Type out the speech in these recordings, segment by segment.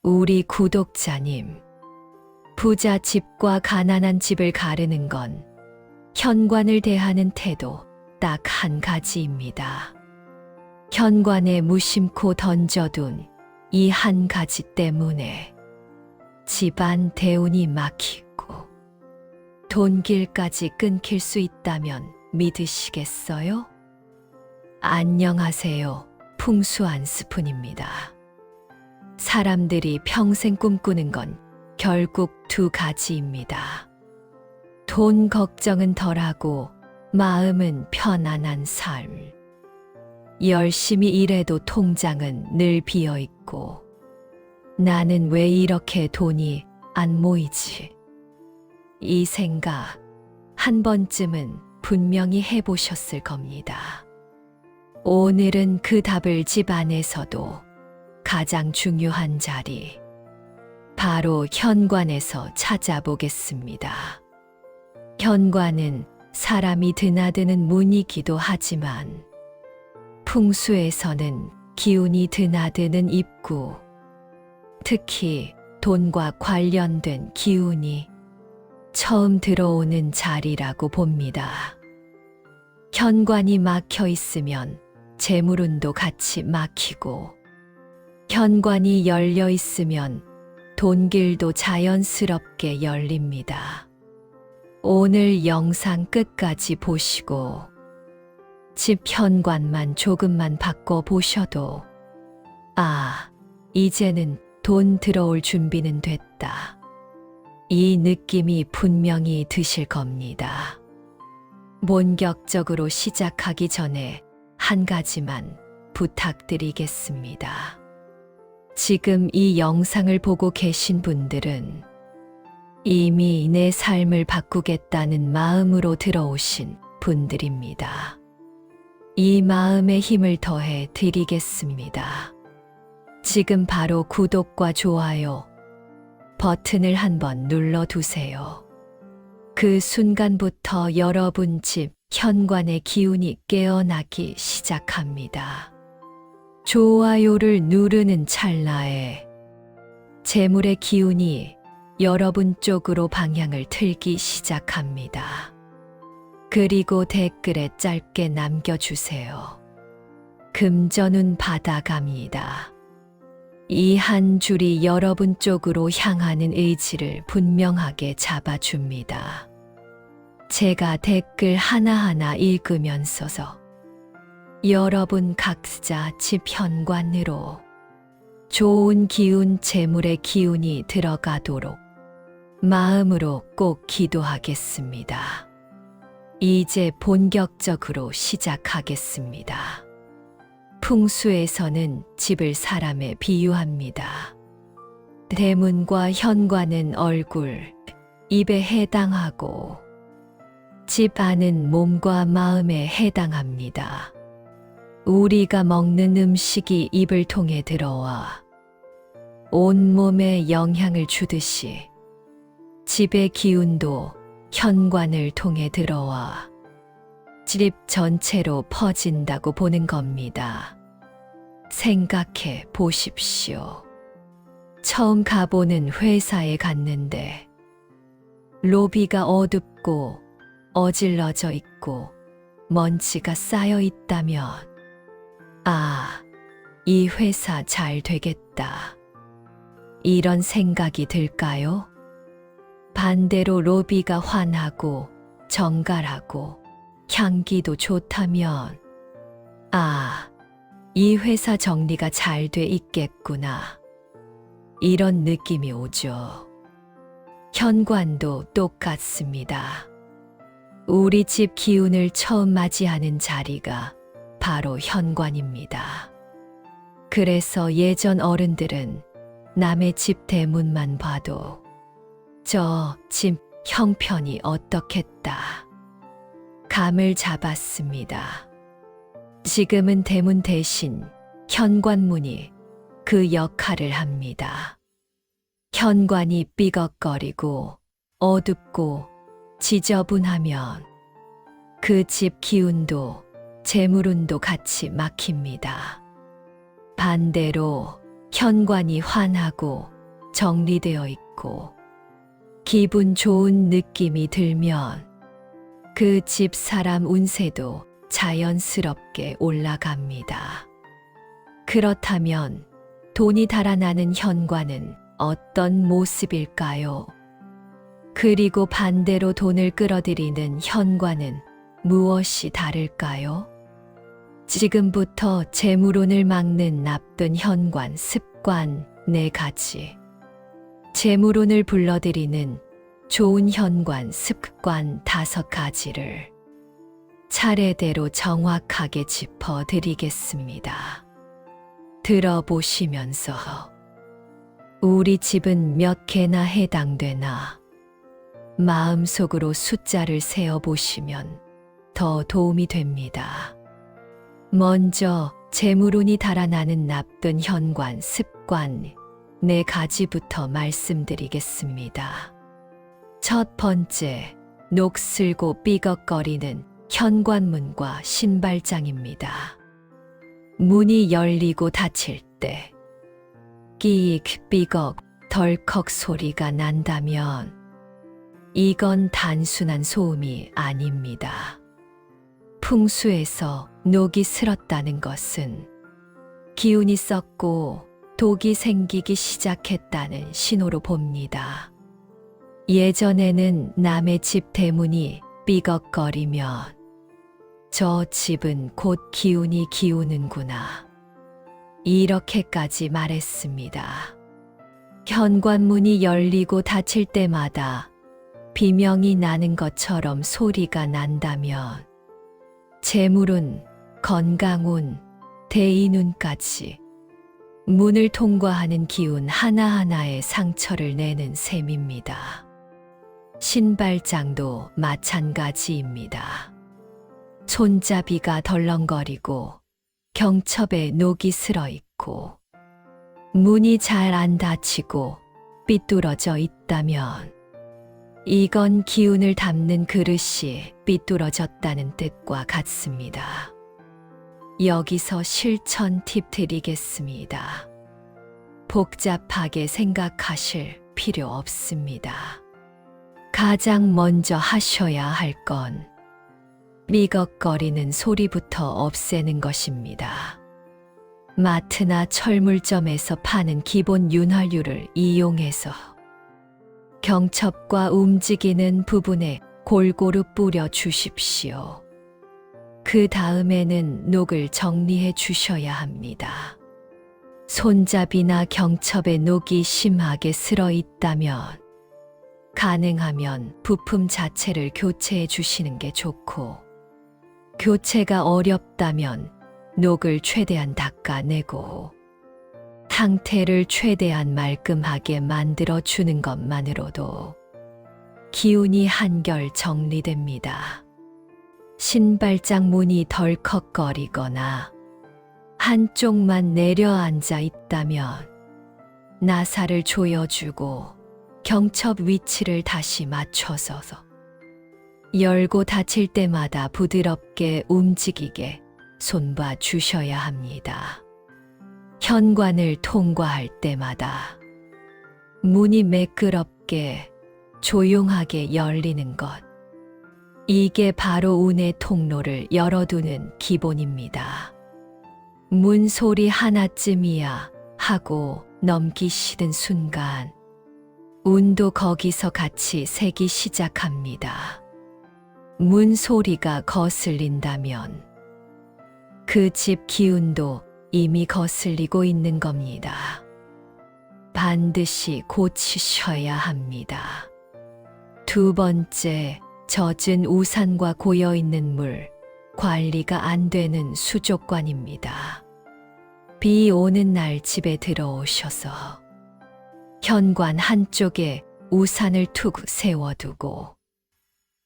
우리 구독자님, 부자 집과 가난한 집을 가르는 건 현관을 대하는 태도 딱 한 가지입니다. 현관에 무심코 던져둔 이 한 가지 때문에 집안 대운이 막히고 돈길까지 끊길 수 있다면 믿으시겠어요? 안녕하세요. 풍수한 스푼입니다. 사람들이 평생 꿈꾸는 건 결국 두 가지입니다. 돈 걱정은 덜하고 마음은 편안한 삶. 열심히 일해도 통장은 늘 비어 있고 나는 왜 이렇게 돈이 안 모이지? 이 생각 한 번쯤은 분명히 해보셨을 겁니다. 오늘은 그 답을 집 안에서도 가장 중요한 자리, 바로 현관에서 찾아보겠습니다. 현관은 사람이 드나드는 문이기도 하지만 풍수에서는 기운이 드나드는 입구, 특히 돈과 관련된 기운이 처음 들어오는 자리라고 봅니다. 현관이 막혀 있으면 재물운도 같이 막히고, 현관이 열려 있으면 돈길도 자연스럽게 열립니다. 오늘 영상 끝까지 보시고 집 현관만 조금만 바꿔보셔도 이제는 돈 들어올 준비는 됐다. 이 느낌이 분명히 드실 겁니다. 본격적으로 시작하기 전에 한 가지만 부탁드리겠습니다. 지금 이 영상을 보고 계신 분들은 이미 내 삶을 바꾸겠다는 마음으로 들어오신 분들입니다. 이 마음에 힘을 더해 드리겠습니다. 지금 바로 구독과 좋아요 버튼을 한번 눌러두세요. 그 순간부터 여러분 집 현관의 기운이 깨어나기 시작합니다. 좋아요를 누르는 찰나에 재물의 기운이 여러분 쪽으로 방향을 틀기 시작합니다. 그리고 댓글에 짧게 남겨주세요. 금전운 받아갑니다. 이 한 줄이 여러분 쪽으로 향하는 의지를 분명하게 잡아줍니다. 제가 댓글 하나하나 읽으면서 여러분 각자 집 현관으로 좋은 기운, 재물의 기운이 들어가도록 마음으로 꼭 기도하겠습니다. 이제 본격적으로 시작하겠습니다. 풍수에서는 집을 사람에 비유합니다. 대문과 현관은 얼굴, 입에 해당하고 집 안은 몸과 마음에 해당합니다. 우리가 먹는 음식이 입을 통해 들어와 온몸에 영향을 주듯이 집의 기운도 현관을 통해 들어와 집 전체로 퍼진다고 보는 겁니다. 생각해 보십시오. 처음 가보는 회사에 갔는데 로비가 어둡고 어질러져 있고 먼지가 쌓여 있다면 이 회사 잘 되겠다. 이런 생각이 들까요? 반대로 로비가 환하고 정갈하고 향기도 좋다면 이 회사 정리가 잘 돼 있겠구나. 이런 느낌이 오죠. 현관도 똑같습니다. 우리 집 기운을 처음 맞이하는 자리가 바로 현관입니다. 그래서 예전 어른들은 남의 집 대문만 봐도 저 집 형편이 어떻겠다 감을 잡았습니다. 지금은 대문 대신 현관문이 그 역할을 합니다. 현관이 삐걱거리고 어둡고 지저분하면 그 집 기운도 재물운도 같이 막힙니다. 반대로 현관이 환하고 정리되어 있고 기분 좋은 느낌이 들면 그 집 사람 운세도 자연스럽게 올라갑니다. 그렇다면 돈이 달아나는 현관은 어떤 모습일까요? 그리고 반대로 돈을 끌어들이는 현관은 무엇이 다를까요? 지금부터 재물운을 막는 나쁜 현관 습관 4가지, 재물운을 불러들이는 좋은 현관 습관 5가지를 차례대로 정확하게 짚어드리겠습니다. 들어보시면서 우리 집은 몇 개나 해당되나 마음속으로 숫자를 세어보시면 더 도움이 됩니다. 먼저 재물운이 달아나는 나쁜 현관 습관 4가지부터 말씀드리겠습니다. 첫 번째, 녹슬고 삐걱거리는 현관문과 신발장입니다. 문이 열리고 닫힐 때 끼익 삐걱 덜컥 소리가 난다면 이건 단순한 소음이 아닙니다. 풍수에서 녹이 슬었다는 것은 기운이 썩고 독이 생기기 시작했다는 신호로 봅니다. 예전에는 남의 집 대문이 삐걱거리면 저 집은 곧 기운이 기우는구나, 이렇게까지 말했습니다. 현관문이 열리고 닫힐 때마다 비명이 나는 것처럼 소리가 난다면 재물운, 건강운, 대인운까지 문을 통과하는 기운 하나하나에 상처를 내는 셈입니다. 신발장도 마찬가지입니다. 손잡이가 덜렁거리고 경첩에 녹이 슬어 있고 문이 잘 안 닫히고 삐뚤어져 있다면 이건 기운을 담는 그릇이 삐뚤어졌다는 뜻과 같습니다. 여기서 실천 팁 드리겠습니다. 복잡하게 생각하실 필요 없습니다. 가장 먼저 하셔야 할 건 삐걱거리는 소리부터 없애는 것입니다. 마트나 철물점에서 파는 기본 윤활유를 이용해서 경첩과 움직이는 부분에 골고루 뿌려 주십시오. 그 다음에는 녹을 정리해 주셔야 합니다. 손잡이나 경첩에 녹이 심하게 슬어 있다면 가능하면 부품 자체를 교체해 주시는 게 좋고, 교체가 어렵다면 녹을 최대한 닦아내고 상태를 최대한 말끔하게 만들어 주는 것만으로도 기운이 한결 정리됩니다. 신발장 문이 덜컥거리거나 한쪽만 내려앉아 있다면 나사를 조여주고 경첩 위치를 다시 맞춰서 열고 닫힐 때마다 부드럽게 움직이게 손봐 주셔야 합니다. 현관을 통과할 때마다 문이 매끄럽게 조용하게 열리는 것, 이게 바로 운의 통로를 열어두는 기본입니다. 문 소리 하나쯤이야 하고 넘기시는 순간 운도 거기서 같이 새기 시작합니다. 문 소리가 거슬린다면 그 집 기운도 이미 거슬리고 있는 겁니다. 반드시 고치셔야 합니다. 두 번째, 젖은 우산과 고여있는 물, 관리가 안 되는 수족관입니다. 비 오는 날 집에 들어오셔서 현관 한쪽에 우산을 툭 세워두고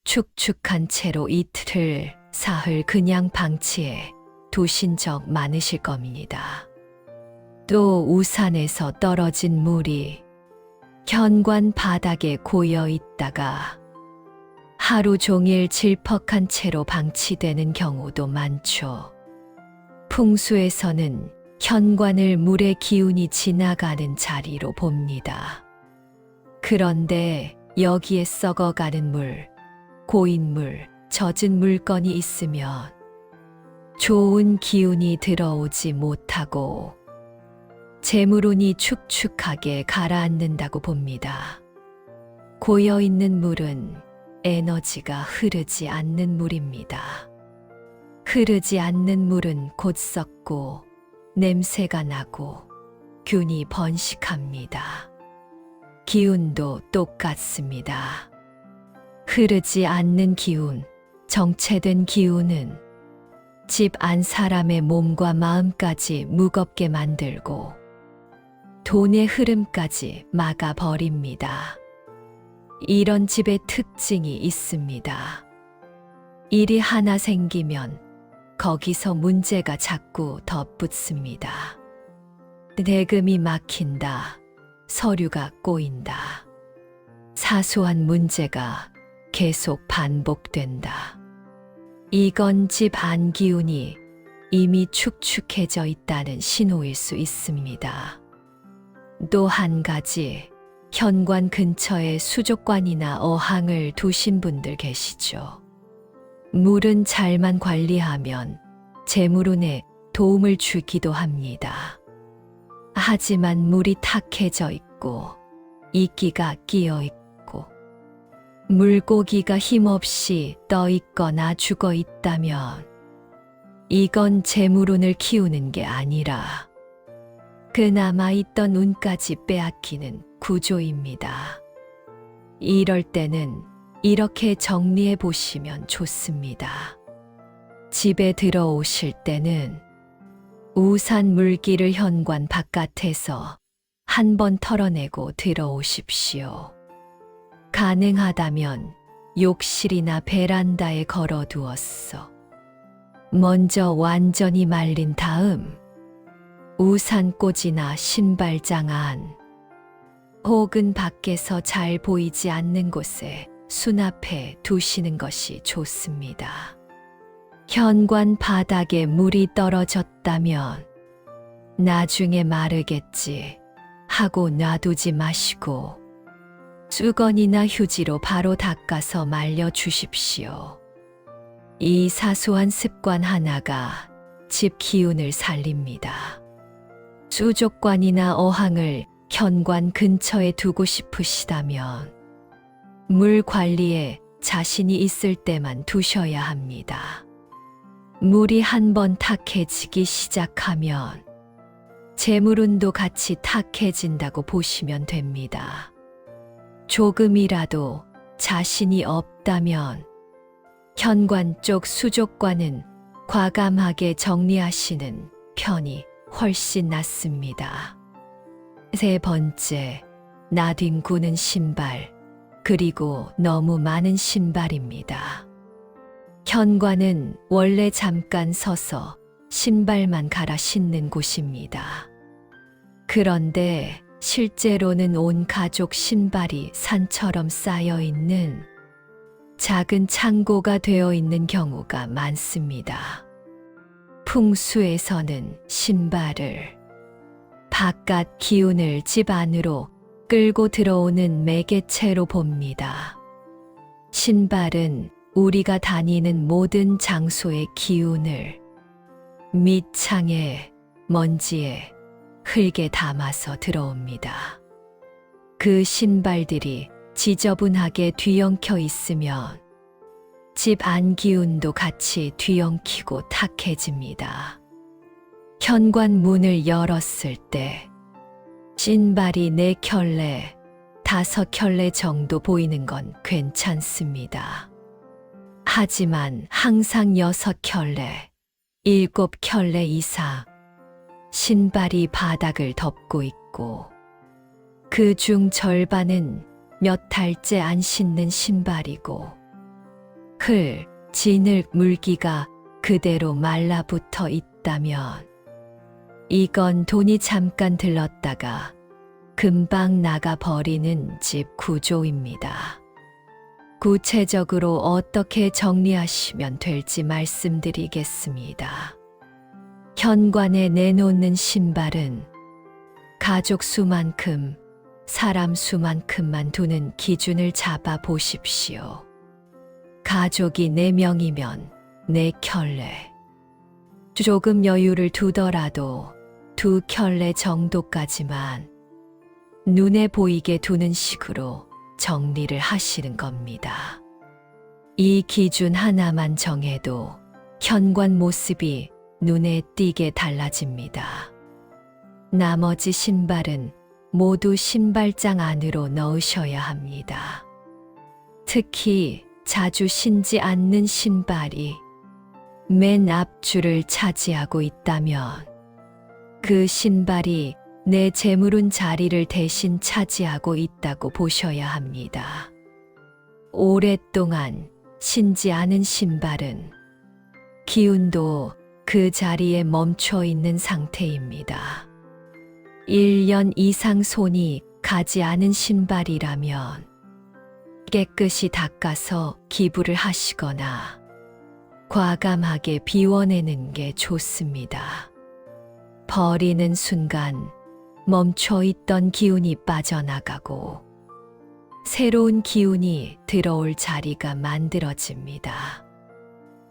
축축한 채로 이틀, 사흘 그냥 방치해 두신 적 많으실 겁니다. 또 우산에서 떨어진 물이 현관 바닥에 고여 있다가 하루 종일 질퍽한 채로 방치되는 경우도 많죠. 풍수에서는 현관을 물의 기운이 지나가는 자리로 봅니다. 그런데 여기에 썩어가는 물, 고인 물, 젖은 물건이 있으면 좋은 기운이 들어오지 못하고 재물운이 축축하게 가라앉는다고 봅니다. 고여있는 물은 에너지가 흐르지 않는 물입니다. 흐르지 않는 물은 곧 썩고 냄새가 나고 균이 번식합니다. 기운도 똑같습니다. 흐르지 않는 기운, 정체된 기운은 집 안 사람의 몸과 마음까지 무겁게 만들고 돈의 흐름까지 막아버립니다. 이런 집의 특징이 있습니다. 일이 하나 생기면 거기서 문제가 자꾸 덧붙습니다. 대금이 막힌다. 서류가 꼬인다. 사소한 문제가 계속 반복된다. 이건 집 안 기운이 이미 축축해져 있다는 신호일 수 있습니다. 또 한 가지, 현관 근처에 수족관이나 어항을 두신 분들 계시죠? 물은 잘만 관리하면 재물운에 도움을 주기도 합니다. 하지만 물이 탁해져 있고 이끼가 끼어 있고 물고기가 힘없이 떠 있거나 죽어 있다면 이건 재물운을 키우는 게 아니라 그나마 있던 운까지 빼앗기는 구조입니다. 이럴 때는 이렇게 정리해 보시면 좋습니다. 집에 들어오실 때는 우산 물기를 현관 바깥에서 한 번 털어내고 들어오십시오. 가능하다면 욕실이나 베란다에 걸어두었어. 먼저 완전히 말린 다음 우산꽂이나 신발장 안 혹은 밖에서 잘 보이지 않는 곳에 수납해 두시는 것이 좋습니다. 현관 바닥에 물이 떨어졌다면 나중에 마르겠지 하고 놔두지 마시고 수건이나 휴지로 바로 닦아서 말려 주십시오. 이 사소한 습관 하나가 집 기운을 살립니다. 수족관이나 어항을 현관 근처에 두고 싶으시다면 물 관리에 자신이 있을 때만 두셔야 합니다. 물이 한번 탁해지기 시작하면 재물운도 같이 탁해진다고 보시면 됩니다. 조금이라도 자신이 없다면 현관 쪽 수족관은 과감하게 정리하시는 편이 훨씬 낫습니다. 세 번째, 나뒹구는 신발, 그리고 너무 많은 신발입니다. 현관은 원래 잠깐 서서 신발만 갈아 신는 곳입니다. 그런데 실제로는 온 가족 신발이 산처럼 쌓여 있는 작은 창고가 되어 있는 경우가 많습니다. 풍수에서는 신발을 바깥 기운을 집 안으로 끌고 들어오는 매개체로 봅니다. 신발은 우리가 다니는 모든 장소의 기운을 밑창에, 먼지에, 흙에 담아서 들어옵니다. 그 신발들이 지저분하게 뒤엉켜 있으면 집 안 기운도 같이 뒤엉키고 탁해집니다. 현관 문을 열었을 때 신발이 4켤레, 5켤레 정도 보이는 건 괜찮습니다. 하지만 항상 6켤레, 7켤레 이상 신발이 바닥을 덮고 있고 그 중 절반은 몇 달째 안 신는 신발이고 진흙 물기가 그대로 말라붙어 있다면 이건 돈이 잠깐 들렀다가 금방 나가버리는 집 구조입니다. 구체적으로 어떻게 정리하시면 될지 말씀드리겠습니다. 현관에 내놓는 신발은 가족 수만큼, 사람 수만큼만 두는 기준을 잡아 보십시오. 가족이 4명이면 4켤레. 조금 여유를 두더라도 2켤레 정도까지만 눈에 보이게 두는 식으로 정리를 하시는 겁니다. 이 기준 하나만 정해도 현관 모습이 눈에 띄게 달라집니다. 나머지 신발은 모두 신발장 안으로 넣으셔야 합니다. 특히 자주 신지 않는 신발이 맨 앞줄을 차지하고 있다면 그 신발이 내 재물운 자리를 대신 차지하고 있다고 보셔야 합니다. 오랫동안 신지 않은 신발은 기운도 그 자리에 멈춰 있는 상태입니다. 1년 이상 손이 가지 않은 신발이라면 깨끗이 닦아서 기부를 하시거나 과감하게 비워내는 게 좋습니다. 버리는 순간 멈춰 있던 기운이 빠져나가고 새로운 기운이 들어올 자리가 만들어집니다.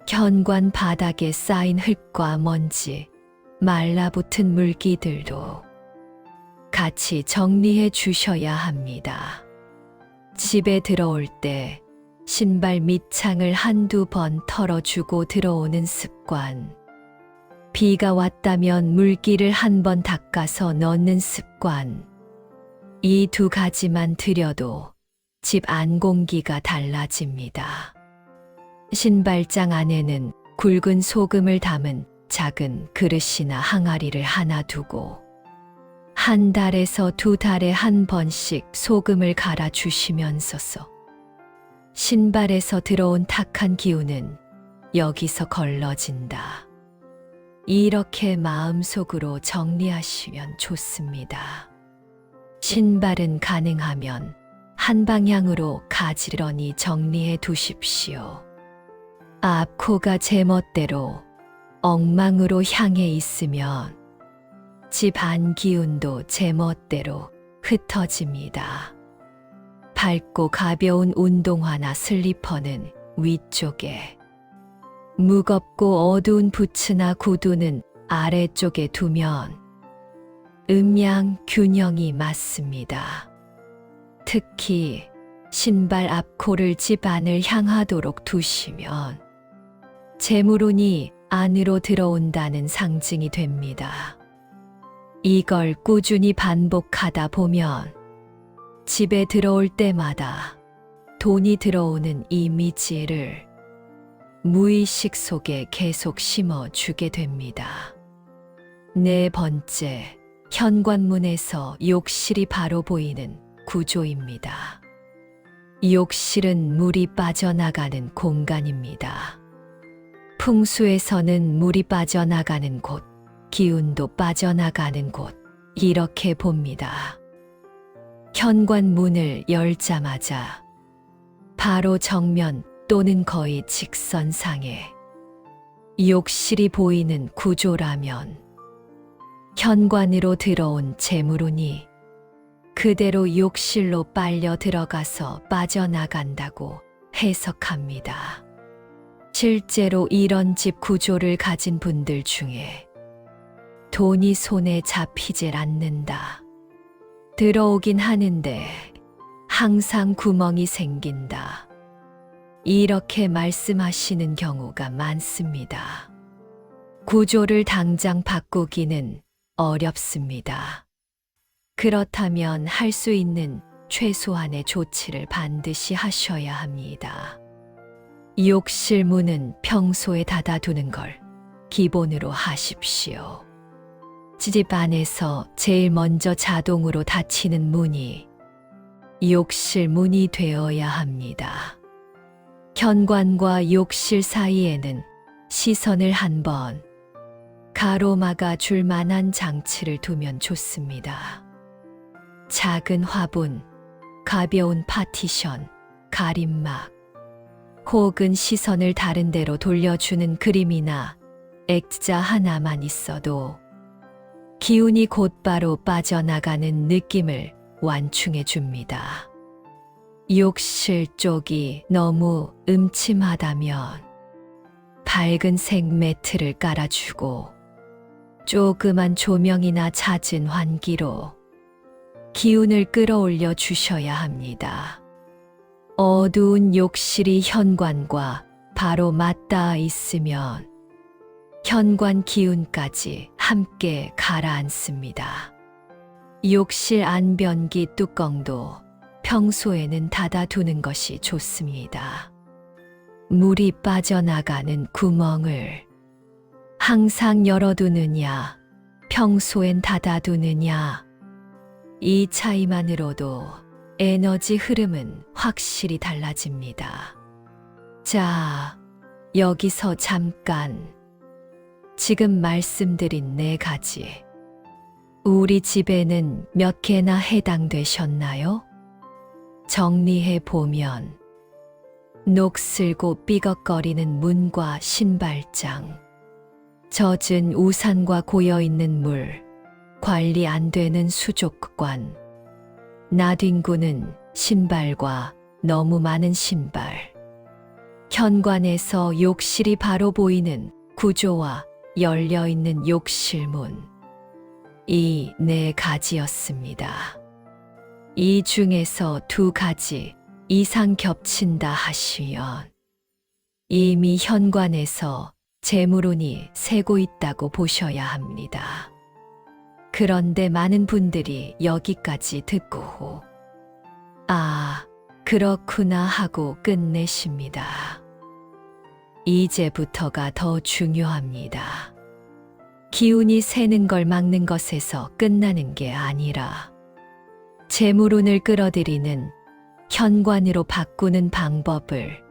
현관 바닥에 쌓인 흙과 먼지, 말라붙은 물기들도 같이 정리해 주셔야 합니다. 집에 들어올 때 신발 밑창을 한두 번 털어주고 들어오는 습관, 비가 왔다면 물기를 한 번 닦아서 넣는 습관, 이 2가지만 들여도 집 안 공기가 달라집니다. 신발장 안에는 굵은 소금을 담은 작은 그릇이나 항아리를 하나 두고 한 달에서 2달에 한 번씩 소금을 갈아 주시면서 신발에서 들어온 탁한 기운은 여기서 걸러진다. 이렇게 마음속으로 정리하시면 좋습니다. 신발은 가능하면 한 방향으로 가지런히 정리해 두십시오. 앞코가 제멋대로 엉망으로 향해 있으면 집 안 기운도 제멋대로 흩어집니다. 밝고 가벼운 운동화나 슬리퍼는 위쪽에, 무겁고 어두운 부츠나 구두는 아래쪽에 두면 음양 균형이 맞습니다. 특히 신발 앞코를 집 안을 향하도록 두시면 재물운이 안으로 들어온다는 상징이 됩니다. 이걸 꾸준히 반복하다 보면 집에 들어올 때마다 돈이 들어오는 이미지를 무의식 속에 계속 심어주게 됩니다. 4번째, 현관문에서 욕실이 바로 보이는 구조입니다. 욕실은 물이 빠져나가는 공간입니다. 풍수에서는 물이 빠져나가는 곳, 기운도 빠져나가는 곳, 이렇게 봅니다. 현관문을 열자마자 바로 정면 또는 거의 직선상에 욕실이 보이는 구조라면 현관으로 들어온 재물운이 그대로 욕실로 빨려 들어가서 빠져나간다고 해석합니다. 실제로 이런 집 구조를 가진 분들 중에 돈이 손에 잡히질 않는다. 들어오긴 하는데 항상 구멍이 생긴다. 이렇게 말씀하시는 경우가 많습니다. 구조를 당장 바꾸기는 어렵습니다. 그렇다면 할 수 있는 최소한의 조치를 반드시 하셔야 합니다. 욕실 문은 평소에 닫아두는 걸 기본으로 하십시오. 집 안에서 제일 먼저 자동으로 닫히는 문이 욕실 문이 되어야 합니다. 현관과 욕실 사이에는 시선을 한번 가로막아 줄 만한 장치를 두면 좋습니다. 작은 화분, 가벼운 파티션, 가림막, 혹은 시선을 다른 데로 돌려주는 그림이나 액자 하나만 있어도 기운이 곧바로 빠져나가는 느낌을 완충해 줍니다. 욕실 쪽이 너무 음침하다면 밝은색 매트를 깔아주고 조그만 조명이나 잦은 환기로 기운을 끌어올려 주셔야 합니다. 어두운 욕실이 현관과 바로 맞닿아 있으면 현관 기운까지 함께 가라앉습니다. 욕실 안변기 뚜껑도 평소에는 닫아두는 것이 좋습니다. 물이 빠져나가는 구멍을 항상 열어두느냐, 평소엔 닫아두느냐, 이 차이만으로도 에너지 흐름은 확실히 달라집니다. 자, 여기서 잠깐 지금 말씀드린 4가지. 우리 집에는 몇 개나 해당되셨나요? 정리해 보면 녹슬고 삐걱거리는 문과 신발장, 젖은 우산과 고여있는 물, 관리 안 되는 수족관, 나뒹구는 신발과 너무 많은 신발, 현관에서 욕실이 바로 보이는 구조와 열려있는 욕실문, 이 4가지였습니다. 이 중에서 2가지 이상 겹친다 하시면 이미 현관에서 재물운이 새고 있다고 보셔야 합니다. 그런데 많은 분들이 여기까지 듣고 아, 그렇구나 하고 끝내십니다. 이제부터가 더 중요합니다. 기운이 새는 걸 막는 것에서 끝나는 게 아니라 재물운을 끌어들이는 현관으로 바꾸는 방법을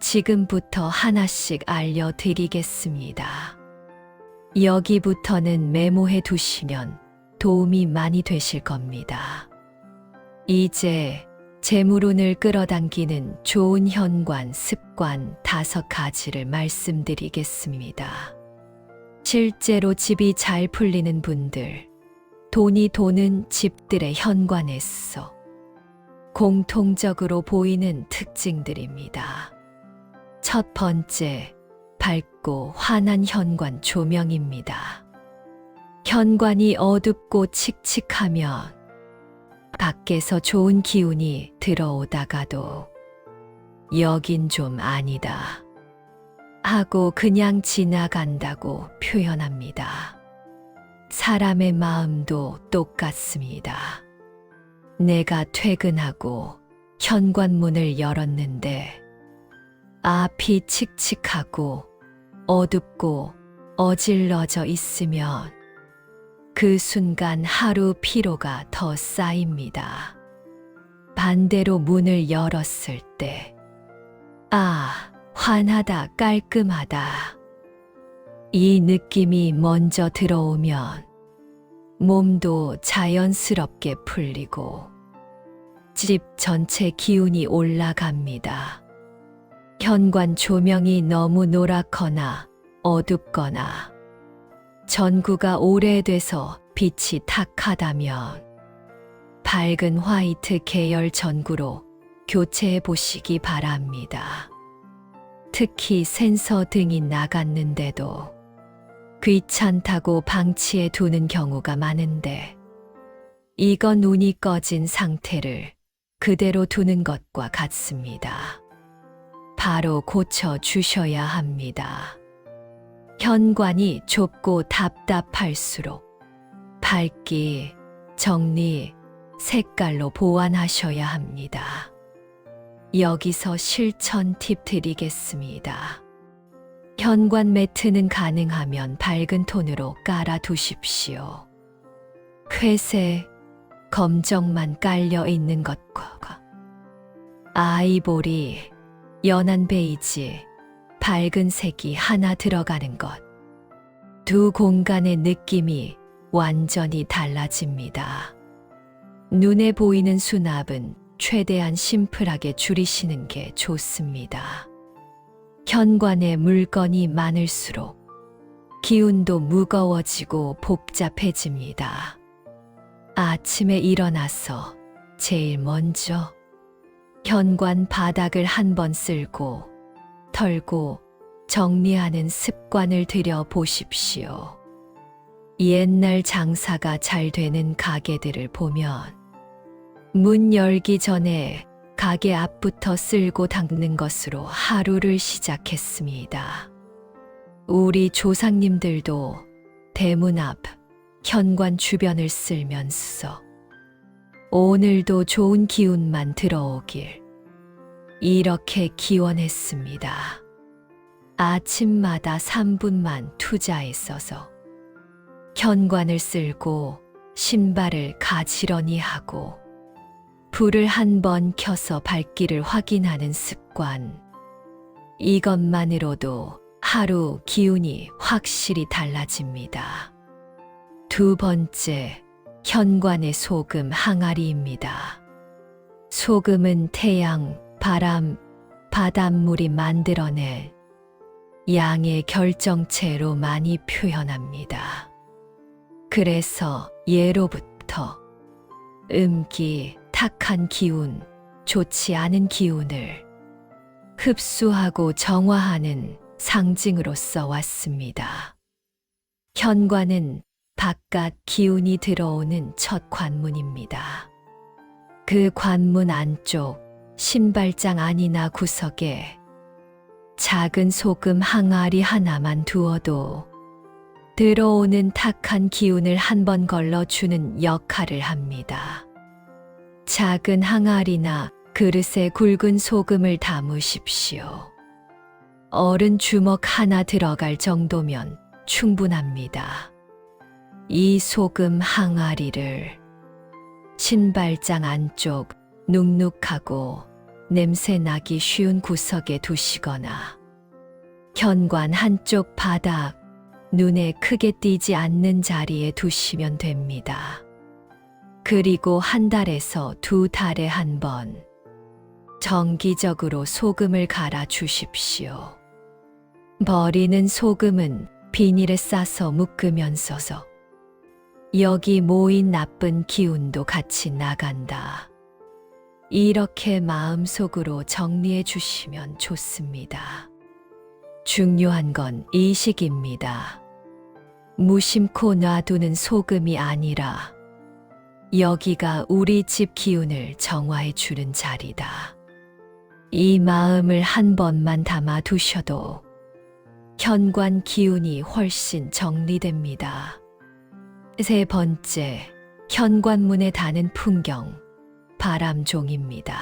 지금부터 하나씩 알려드리겠습니다. 여기부터는 메모해 두시면 도움이 많이 되실 겁니다. 이제 재물운을 끌어당기는 좋은 현관 습관 5가지를 말씀드리겠습니다. 실제로 집이 잘 풀리는 분들, 돈이 도는 집들의 현관에서 공통적으로 보이는 특징들입니다. 첫 번째, 밝고 환한 현관 조명입니다. 현관이 어둡고 칙칙하면 밖에서 좋은 기운이 들어오다가도 여긴 좀 아니다 하고 그냥 지나간다고 표현합니다. 사람의 마음도 똑같습니다. 내가 퇴근하고 현관문을 열었는데 앞이 칙칙하고 어둡고 어질러져 있으면 그 순간 하루 피로가 더 쌓입니다. 반대로 문을 열었을 때, 아, 환하다, 깔끔하다. 이 느낌이 먼저 들어오면 몸도 자연스럽게 풀리고 집 전체 기운이 올라갑니다. 현관 조명이 너무 노랗거나 어둡거나 전구가 오래돼서 빛이 탁하다면 밝은 화이트 계열 전구로 교체해 보시기 바랍니다. 특히 센서 등이 나갔는데도 귀찮다고 방치해 두는 경우가 많은데 이건 운이 꺼진 상태를 그대로 두는 것과 같습니다. 바로 고쳐 주셔야 합니다. 현관이 좁고 답답할수록 밝기, 정리, 색깔로 보완하셔야 합니다. 여기서 실천 팁 드리겠습니다. 현관 매트는 가능하면 밝은 톤으로 깔아 두십시오. 회색, 검정만 깔려 있는 것과 아이보리, 연한 베이지, 밝은 색이 하나 들어가는 것. 두 공간의 느낌이 완전히 달라집니다. 눈에 보이는 수납은 최대한 심플하게 줄이시는 게 좋습니다. 현관에 물건이 많을수록 기운도 무거워지고 복잡해집니다. 아침에 일어나서 제일 먼저 현관 바닥을 한번 쓸고 털고 정리하는 습관을 들여 보십시오. 옛날 장사가 잘 되는 가게들을 보면 문 열기 전에 가게 앞부터 쓸고 닦는 것으로 하루를 시작했습니다. 우리 조상님들도 대문 앞, 현관 주변을 쓸면서 오늘도 좋은 기운만 들어오길 이렇게 기원했습니다. 아침마다 3분만 투자했어서 현관을 쓸고 신발을 가지런히 하고 불을 한번 켜서 발길을 확인하는 습관. 이것만으로도 하루 기운이 확실히 달라집니다. 두 번째, 현관의 소금 항아리입니다. 소금은 태양, 바람, 바닷물이 만들어낼 양의 결정체로 많이 표현합니다. 그래서 예로부터 음기, 탁한 기운, 좋지 않은 기운을 흡수하고 정화하는 상징으로 써왔습니다. 현관은 바깥 기운이 들어오는 첫 관문입니다. 그 관문 안쪽 신발장 안이나 구석에 작은 소금 항아리 하나만 두어도 들어오는 탁한 기운을 한번 걸러주는 역할을 합니다. 작은 항아리나 그릇에 굵은 소금을 담으십시오. 어른 주먹 하나 들어갈 정도면 충분합니다. 이 소금 항아리를 신발장 안쪽 눅눅하고 냄새 나기 쉬운 구석에 두시거나 현관 한쪽 바닥, 눈에 크게 띄지 않는 자리에 두시면 됩니다. 그리고 한 달에서 두 달에 한 번 정기적으로 소금을 갈아 주십시오. 버리는 소금은 비닐에 싸서 묶으면서서 여기 모인 나쁜 기운도 같이 나간다. 이렇게 마음속으로 정리해 주시면 좋습니다. 중요한 건 이식입니다. 무심코 놔두는 소금이 아니라 여기가 우리 집 기운을 정화해 주는 자리다. 이 마음을 한 번만 담아 두셔도 현관 기운이 훨씬 정리됩니다. 세 번째, 현관문에 다는 풍경, 바람종입니다.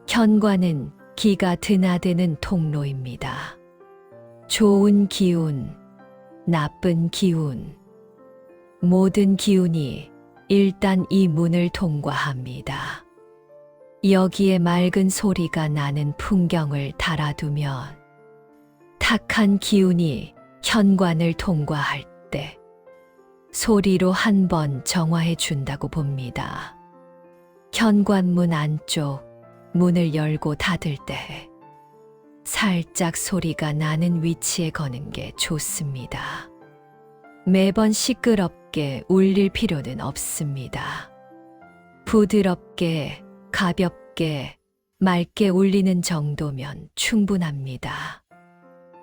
현관은 기가 드나드는 통로입니다. 좋은 기운, 나쁜 기운, 모든 기운이 일단 이 문을 통과합니다. 여기에 맑은 소리가 나는 풍경을 달아두면 탁한 기운이 현관을 통과할 때 소리로 한번 정화해 준다고 봅니다. 현관문 안쪽 문을 열고 닫을 때 살짝 소리가 나는 위치에 거는 게 좋습니다. 매번 시끄럽게 울릴 필요는 없습니다. 부드럽게, 가볍게, 맑게 울리는 정도면 충분합니다.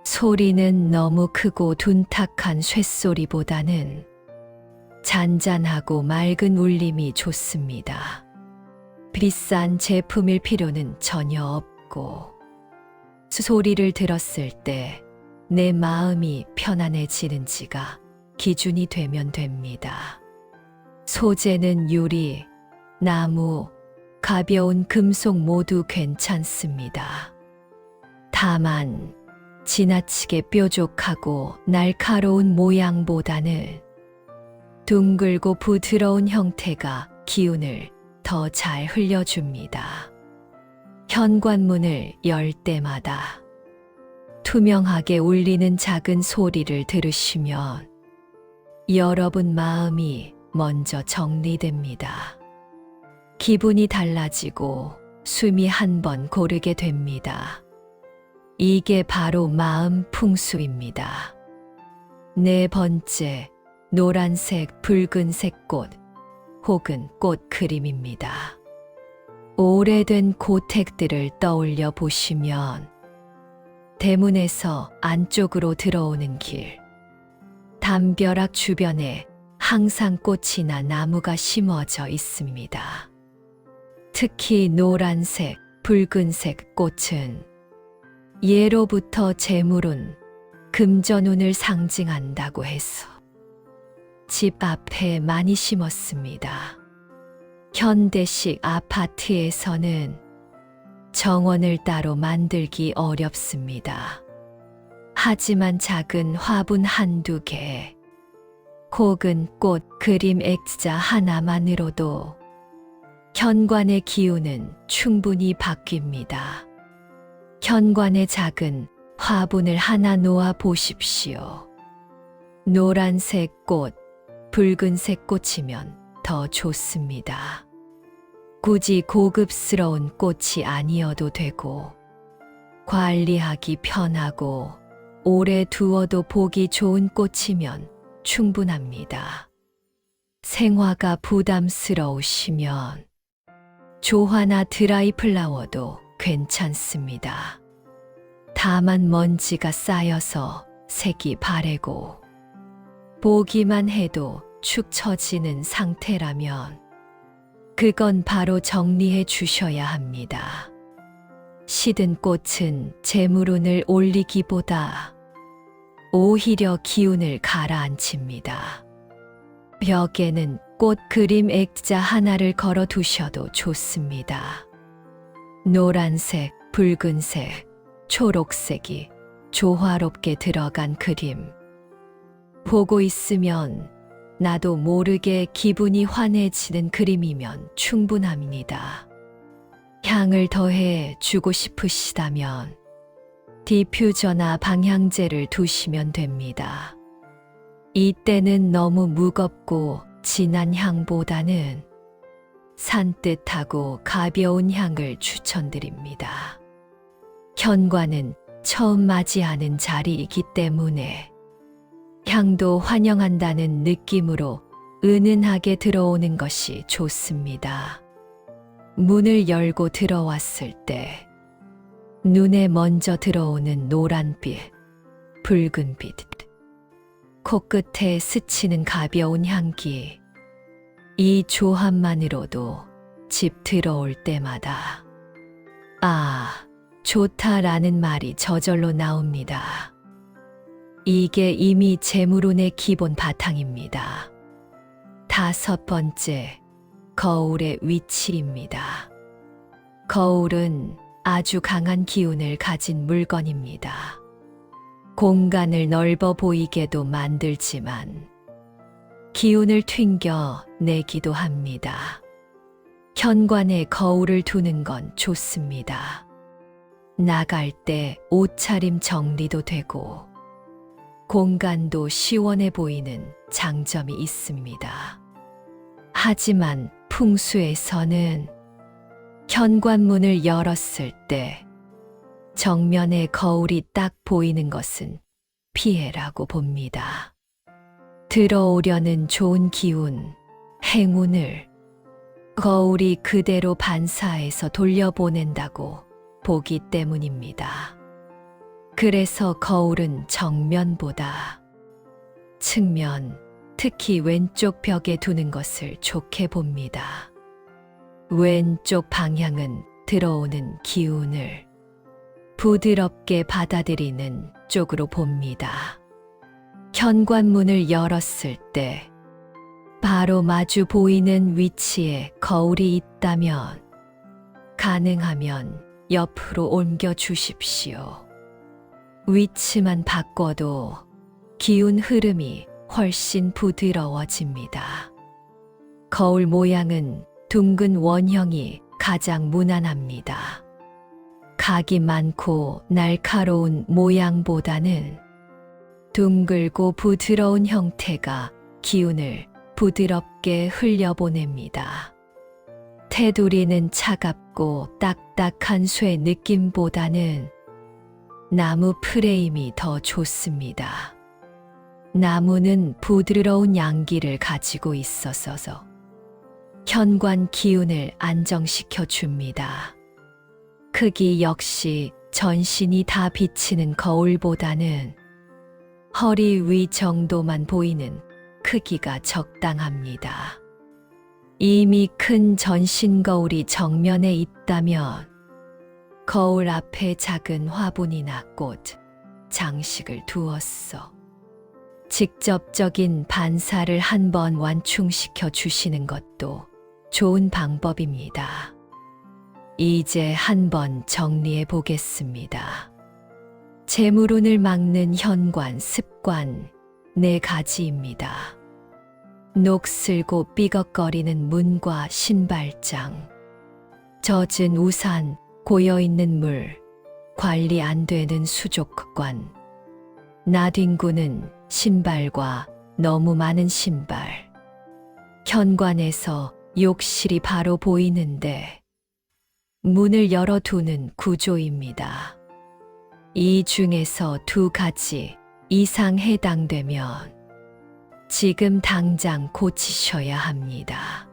소리는 너무 크고 둔탁한 쇳소리보다는 잔잔하고 맑은 울림이 좋습니다. 비싼 제품일 필요는 전혀 없고 소리를 들었을 때 내 마음이 편안해지는지가 기준이 되면 됩니다. 소재는 유리, 나무, 가벼운 금속 모두 괜찮습니다. 다만 지나치게 뾰족하고 날카로운 모양보다는 둥글고 부드러운 형태가 기운을 더 잘 흘려줍니다. 현관문을 열 때마다 투명하게 울리는 작은 소리를 들으시면 여러분 마음이 먼저 정리됩니다. 기분이 달라지고 숨이 한 번 고르게 됩니다. 이게 바로 마음 풍수입니다. 네 번째, 노란색, 붉은색 꽃 혹은 꽃 그림입니다. 오래된 고택들을 떠올려 보시면 대문에서 안쪽으로 들어오는 길, 담벼락 주변에 항상 꽃이나 나무가 심어져 있습니다. 특히 노란색, 붉은색 꽃은 예로부터 재물운, 금전운을 상징한다고 해서 집 앞에 많이 심었습니다. 현대식 아파트에서는 정원을 따로 만들기 어렵습니다. 하지만 작은 화분 한두 개, 혹은 꽃 그림 액자 하나만으로도 현관의 기운은 충분히 바뀝니다. 현관에 작은 화분을 하나 놓아 보십시오. 노란색 꽃, 붉은색 꽃이면 더 좋습니다. 굳이 고급스러운 꽃이 아니어도 되고, 관리하기 편하고 오래 두어도 보기 좋은 꽃이면 충분합니다. 생화가 부담스러우시면 조화나 드라이 플라워도 괜찮습니다. 다만 먼지가 쌓여서 색이 바래고 보기만 해도 축 처지는 상태라면 그건 바로 정리해 주셔야 합니다. 시든 꽃은 재물운을 올리기보다 오히려 기운을 가라앉힙니다. 벽에는 꽃 그림 액자 하나를 걸어 두셔도 좋습니다. 노란색, 붉은색, 초록색이 조화롭게 들어간 그림. 보고 있으면 나도 모르게 기분이 환해지는 그림이면 충분합니다. 향을 더해 주고 싶으시다면 디퓨저나 방향제를 두시면 됩니다. 이때는 너무 무겁고 진한 향보다는 산뜻하고 가벼운 향을 추천드립니다. 현관은 처음 맞이하는 자리이기 때문에 향도 환영한다는 느낌으로 은은하게 들어오는 것이 좋습니다. 문을 열고 들어왔을 때 눈에 먼저 들어오는 노란빛, 붉은빛, 코끝에 스치는 가벼운 향기, 이 조합만으로도 집 들어올 때마다 아, 좋다라는 말이 저절로 나옵니다. 이게 이미 재물운의 기본 바탕입니다. 다섯 번째, 거울의 위치입니다. 거울은 아주 강한 기운을 가진 물건입니다. 공간을 넓어 보이게도 만들지만 기운을 튕겨 내기도 합니다. 현관에 거울을 두는 건 좋습니다. 나갈 때 옷차림 정리도 되고 공간도 시원해 보이는 장점이 있습니다. 하지만 풍수에서는 현관문을 열었을 때 정면에 거울이 딱 보이는 것은 피해라고 봅니다. 들어오려는 좋은 기운, 행운을 거울이 그대로 반사해서 돌려보낸다고 보기 때문입니다. 그래서 거울은 정면보다 측면, 특히 왼쪽 벽에 두는 것을 좋게 봅니다. 왼쪽 방향은 들어오는 기운을 부드럽게 받아들이는 쪽으로 봅니다. 현관문을 열었을 때 바로 마주 보이는 위치에 거울이 있다면 가능하면 옆으로 옮겨 주십시오. 위치만 바꿔도 기운 흐름이 훨씬 부드러워집니다. 거울 모양은 둥근 원형이 가장 무난합니다. 각이 많고 날카로운 모양보다는 둥글고 부드러운 형태가 기운을 부드럽게 흘려보냅니다. 테두리는 차갑고 딱딱한 쇠 느낌보다는 나무 프레임이 더 좋습니다. 나무는 부드러운 양기를 가지고 있어서 현관 기운을 안정시켜 줍니다. 크기 역시 전신이 다 비치는 거울보다는 허리 위 정도만 보이는 크기가 적당합니다. 이미 큰 전신 거울이 정면에 있다면 거울 앞에 작은 화분이나 꽃, 장식을 두었어. 직접적인 반사를 한번 완충시켜 주시는 것도 좋은 방법입니다. 이제 한번 정리해 보겠습니다. 재물운을 막는 현관 습관 4가지입니다. 녹슬고 삐걱거리는 문과 신발장, 젖은 우산, 고여있는 물, 관리 안 되는 수족관, 나뒹구는 신발과 너무 많은 신발. 현관에서 욕실이 바로 보이는데 문을 열어두는 구조입니다. 이 중에서 2가지 이상 해당되면 지금 당장 고치셔야 합니다.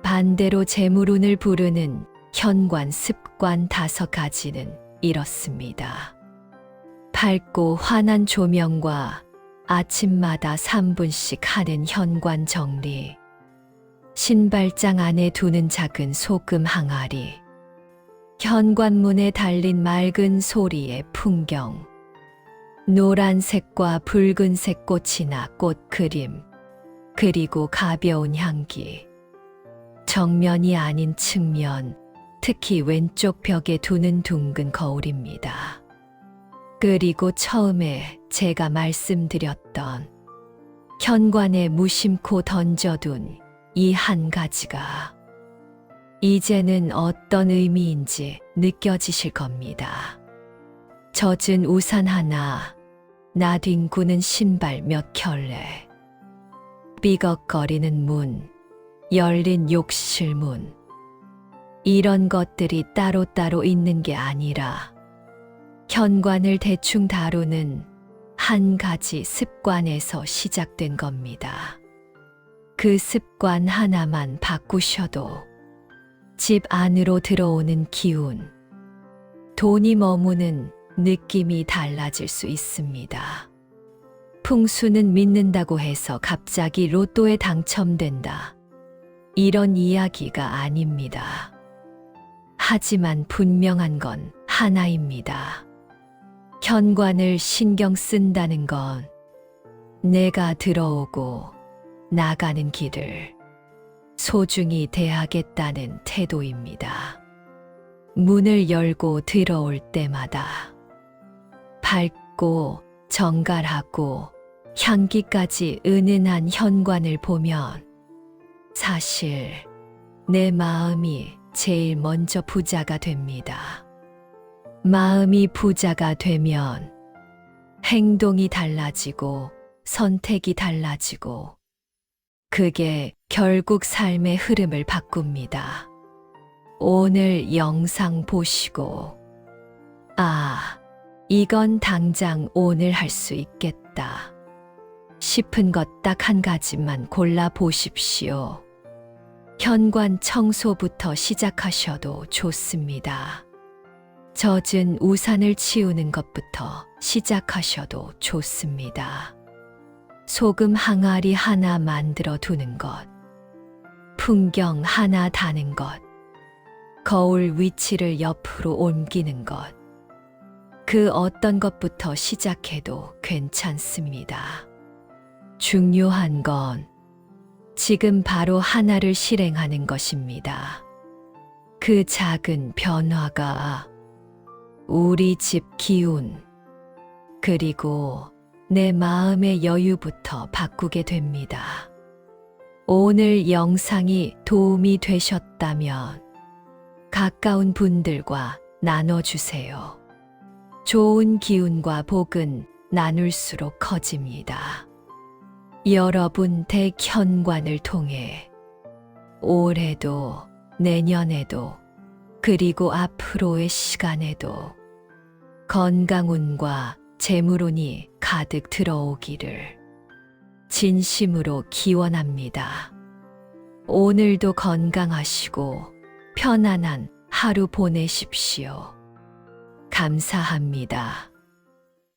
반대로 재물운을 부르는 현관 습관 5가지는 이렇습니다. 밝고 환한 조명과 아침마다 3분씩 하는 현관 정리, 신발장 안에 두는 작은 소금 항아리, 현관문에 달린 맑은 소리의 풍경, 노란색과 붉은색 꽃이나 꽃 그림, 그리고 가벼운 향기. 정면이 아닌 측면, 특히 왼쪽 벽에 두는 둥근 거울입니다. 그리고 처음에 제가 말씀드렸던 현관에 무심코 던져둔 이 한 가지가 이제는 어떤 의미인지 느껴지실 겁니다. 젖은 우산 하나, 나뒹구는 신발 몇 켤레, 삐걱거리는 문, 열린 욕실 문. 이런 것들이 따로따로 있는 게 아니라 현관을 대충 다루는 한 가지 습관에서 시작된 겁니다. 그 습관 하나만 바꾸셔도 집 안으로 들어오는 기운, 돈이 머무는 느낌이 달라질 수 있습니다. 풍수는 믿는다고 해서 갑자기 로또에 당첨된다. 이런 이야기가 아닙니다. 하지만 분명한 건 하나입니다. 현관을 신경 쓴다는 건 내가 들어오고 나가는 길을 소중히 대하겠다는 태도입니다. 문을 열고 들어올 때마다 밝고 정갈하고 향기까지 은은한 현관을 보면 사실 내 마음이 제일 먼저 부자가 됩니다. 마음이 부자가 되면 행동이 달라지고 선택이 달라지고 그게 결국 삶의 흐름을 바꿉니다. 오늘 영상 보시고 이건 당장 오늘 할 수 있겠다 싶은 것 딱 한 가지만 골라 보십시오. 현관 청소부터 시작하셔도 좋습니다. 젖은 우산을 치우는 것부터 시작하셔도 좋습니다. 소금 항아리 하나 만들어 두는 것, 풍경 하나 다는 것, 거울 위치를 옆으로 옮기는 것, 그 어떤 것부터 시작해도 괜찮습니다. 중요한 건 지금 바로 하나를 실행하는 것입니다. 그 작은 변화가 우리 집 기운, 그리고 내 마음의 여유부터 바꾸게 됩니다. 오늘 영상이 도움이 되셨다면 가까운 분들과 나눠주세요. 좋은 기운과 복은 나눌수록 커집니다. 여러분 댁 현관을 통해 올해도 내년에도 그리고 앞으로의 시간에도 건강운과 재물운이 가득 들어오기를 진심으로 기원합니다. 오늘도 건강하시고 편안한 하루 보내십시오. 감사합니다.